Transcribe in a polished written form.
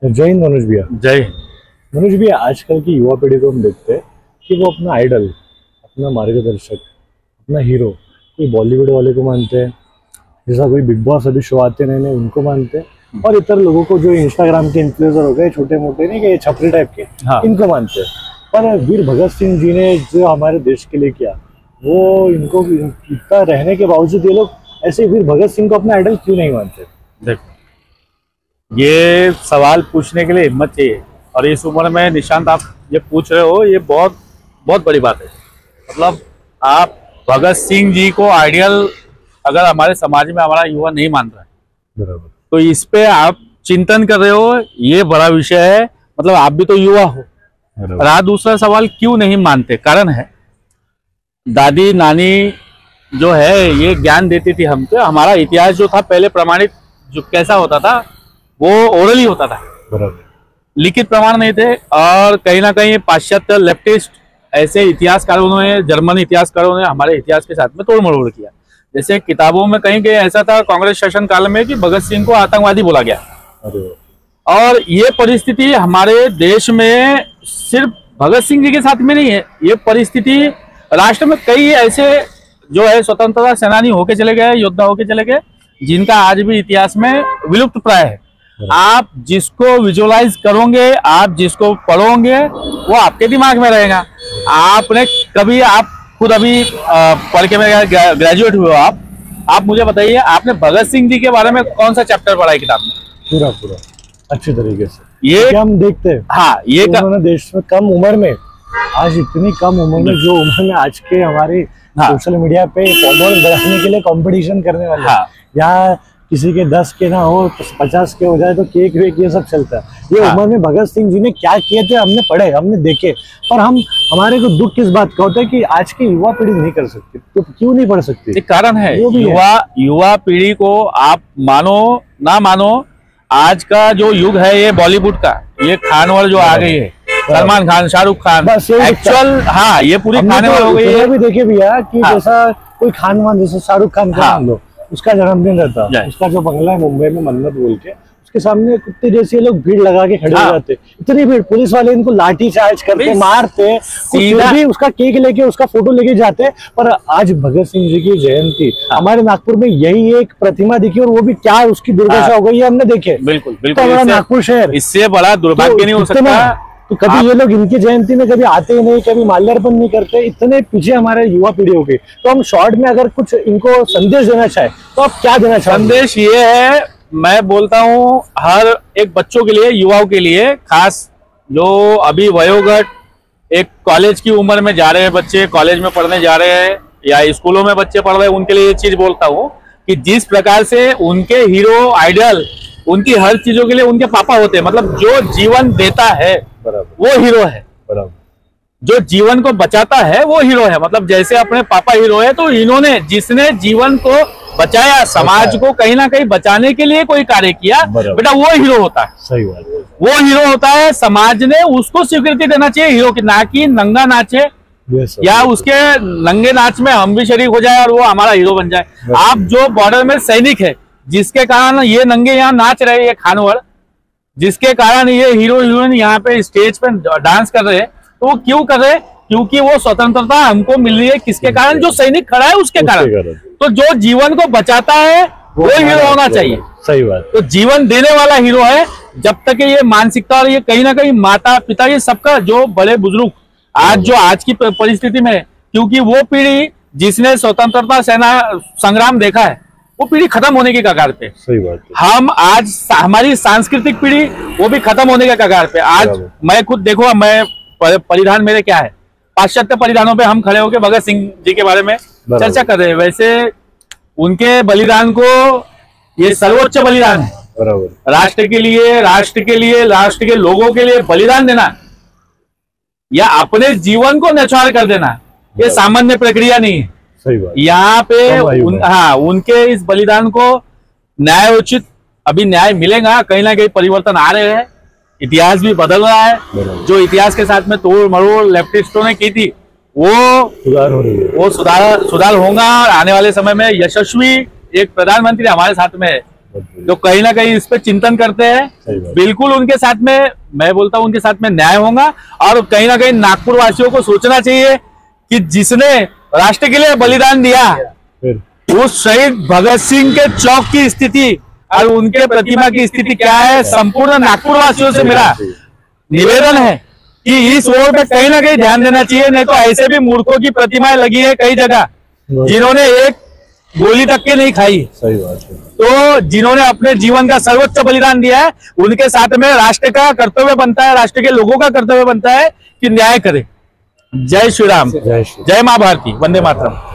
जय हिंद मनोज भैया। जय हिंद। मनोज भैया, आजकल की युवा पीढ़ी को हम देखते हैं कि वो अपना आइडल, अपना मार्गदर्शक, अपना हीरो कोई बॉलीवुड वाले को मानते हैं, जैसा कोई बिग बॉस अभी शो आते नए नए उनको मानते हैं, और इतर लोगों को जो इंस्टाग्राम के इन्फ्लुएंसर हो गए छोटे मोटे, नहीं कि छपरी टाइप के, हाँ। इनको मानते हैं। पर वीर भगत सिंह जी ने जो हमारे देश के लिए किया, वो इनको इतना रहने के बावजूद ये लोग ऐसे वीर भगत सिंह को अपना आइडल क्यों नहीं मानते? देखो, ये सवाल पूछने के लिए हिम्मत चाहिए, और इस उम्र में निशांत आप ये पूछ रहे हो, ये बहुत बहुत बड़ी बात है। मतलब आप भगत सिंह जी को आइडियल अगर हमारे समाज में हमारा युवा नहीं मान रहा है, बराबर, तो इस पे आप चिंतन कर रहे हो, ये बड़ा विषय है। मतलब आप भी तो युवा हो। रहा दूसरा सवाल, क्यों नहीं मानते? कारण है, दादी नानी जो है ये ज्ञान देती थी हमको। हमारा इतिहास जो था पहले प्रमाणित जो कैसा होता था, वो ओरली होता था, बराबर, लिखित प्रमाण नहीं थे। और कहीं ना कहीं पाश्चात्य लेफ्टिस्ट ऐसे इतिहासकारों ने, जर्मन इतिहासकारों ने हमारे इतिहास के साथ में तोड़ मरोड़ किया। जैसे किताबों में कहीं कहीं ऐसा था कांग्रेस शासन काल में कि भगत सिंह को आतंकवादी बोला गया। और ये परिस्थिति हमारे देश में सिर्फ भगत सिंह जी के साथ में नहीं है, ये परिस्थिति राष्ट्र में कई ऐसे जो है स्वतंत्रता सेनानी होके चले गए, योद्धा होके चले गए, जिनका आज भी इतिहास में विलुप्त प्राय है। आप जिसको विजुअलाइज करोगे, आप जिसको पढ़ोगे, वो आपके दिमाग में रहेगा। आपने कभी, आप खुद अभी पढ़ के मेरे ग्रेजुएट हुए हो आप मुझे बताइए, आपने भगत सिंह जी के बारे में कौन सा चैप्टर पढ़ा है किताब में? पूरा पूरा अच्छी तरीके से। ये हम देखते हैं, हाँ, ये उन्होंने देश में कम उम्र में, आज इतनी कम उम्र में, जो उम्र में आज के हमारे सोशल मीडिया पे फॉलोअर्स बढ़ाने के लिए कंपटीशन करने वाले, यहाँ किसी के 10 के ना हो, 50 के हो जाए तो केक वेक ये सब चलता है। ये उम्र में भगत सिंह जी ने क्या किए थे हमने पढ़े, हमने देखे, पर हमारे को दुख किस बात का होता है कि आज की युवा पीढ़ी नहीं कर सकती। तो क्यों नहीं पढ़ सकती? एक कारण है, युवा पीढ़ी को आप मानो ना मानो, आज का जो युग है ये बॉलीवुड का, ये खानवर जो आ गई है, सलमान खान, शाहरुख खान, एक्चुअल, हाँ, ये पूरी खानवर हो गई है। भी देखे भैया कि जैसा कोई खानवान, जैसे शाहरुख खान का मान लो, उसका जन्मदिन रहता, उसका जो बंगला है मुंबई में मन्नत बोल के, उसके सामने कुत्ते जैसे लोग भीड़ लगा के खड़े हो जाते, इतनी भीड़, पुलिस वाले इनको लाठी चार्ज करते, मारते, भी उसका केक लेके, उसका फोटो लेके जाते। पर आज भगत सिंह जी की जयंती हमारे नागपुर में यही एक प्रतिमा दिखी, और वो भी क्या उसकी दुर्दशा हो गई है हमने देखे। बिल्कुल तो हमारा नागपुर शहर, इससे बड़ा दुर्भाग्य नहीं हो सकता। तो कभी ये लोग इनकी जयंती में कभी आते ही नहीं, कभी माल्यार्पण नहीं करते, इतने पीछे हमारे युवा पीढ़ी हो गई। तो हम शॉर्ट में अगर कुछ इनको संदेश देना चाहे तो आप क्या देना चाहेंगे? संदेश ये है, मैं बोलता हूँ हर एक बच्चों के लिए, युवाओं के लिए, खास जो अभी वयोगट एक कॉलेज की उम्र में जा रहे हैं बच्चे, कॉलेज में पढ़ने जा रहे हैं या स्कूलों में बच्चे पढ़ रहे हैं, उनके लिए ये चीज बोलता हूँ कि जिस प्रकार से उनके हीरो आइडियल, उनकी हर चीजों के लिए उनके पापा होते हैं। मतलब जो जीवन देता है वो हीरो है, जो जीवन को बचाता है वो हीरो है। मतलब जैसे अपने पापा हीरो है, तो इन्होंने, जिसने जीवन को बचाया, समाज को कहीं ना कहीं बचाने के लिए कोई कार्य किया, बेटा वो हीरो होता है। सही बात, वो हीरो होता है। समाज ने उसको स्वीकृति देना चाहिए हीरो की, ना कि नंगा नाचे या उसके नंगे नाच में हम भी शरीक हो जाए और वो हमारा हीरो बन जाए। आप जो बॉर्डर में सैनिक है, जिसके कारण ये नंगे यहाँ नाच रहे, ये खानवर, जिसके कारण ये हीरो हीरोइन यहाँ पे स्टेज पे डांस कर रहे हैं, तो वो क्यों कर रहे हैं? क्योंकि वो स्वतंत्रता हमको मिल रही है किसके कारण? जो सैनिक खड़ा है उसके कारण। तो जो जीवन को बचाता है वो हीरो होना चाहिए। सही बात। तो जीवन देने वाला हीरो है। जब तक ये मानसिकता, और ये कहीं ना कहीं माता पिता, ये सबका, जो बड़े बुजुर्ग आज की परिस्थिति में, क्योंकि वो पीढ़ी जिसने स्वतंत्रता सेना संग्राम देखा है, वो पीढ़ी खत्म होने के कगार पे। सही बात है। हम आज हमारी सांस्कृतिक पीढ़ी वो भी खत्म होने के कगार पे। आज मैं खुद देखो, मैं परिधान मेरे क्या है, पाश्चात्य परिधानों पे हम खड़े होकर भगत सिंह जी के बारे में चर्चा कर रहे हैं। वैसे उनके बलिदान को, ये सर्वोच्च बलिदान है, राष्ट्र के लिए, राष्ट्र के लोगों के लिए बलिदान देना या अपने जीवन को न्यौछावर कर देना, ये सामान्य प्रक्रिया नहीं है। यहाँ पे उनके इस बलिदान को न्यायोचित अभी न्याय मिलेगा। कहीं ना कहीं परिवर्तन आ रहे हैं, इतिहास भी बदल रहा है। जो इतिहास के साथ में तोड़ मरोड़ लेफ्टिस्टों ने की थी, वो सुधार हो रही है, वो सुधार होगा। और आने वाले समय में यशस्वी एक प्रधानमंत्री हमारे साथ में है, तो कहीं ना कहीं इस पे चिंतन करते हैं। बिल्कुल उनके साथ में, मैं बोलता हूं उनके साथ में न्याय होगा। और कहीं ना कहीं नागपुर वासियों को सोचना चाहिए कि जिसने राष्ट्र के लिए बलिदान दिया, उस शहीद भगत सिंह के चौक की स्थिति और उनके प्रतिमा की स्थिति क्या है, संपूर्ण नागपुर वासियों से मेरा निवेदन है कि इस ओर पे कहीं ना कहीं ध्यान देना चाहिए। नहीं तो ऐसे भी मूर्खों की प्रतिमाएं लगी है कई जगह, जिन्होंने एक गोली तक के नहीं खाई। सही बात है। तो जिन्होंने अपने जीवन का सर्वोच्च बलिदान दिया है, उनके साथ में राष्ट्र का कर्तव्य बनता है, राष्ट्र के लोगों का कर्तव्य बनता है कि न्याय करे। जय श्री राम, जय मां भारती, वंदे मातरम।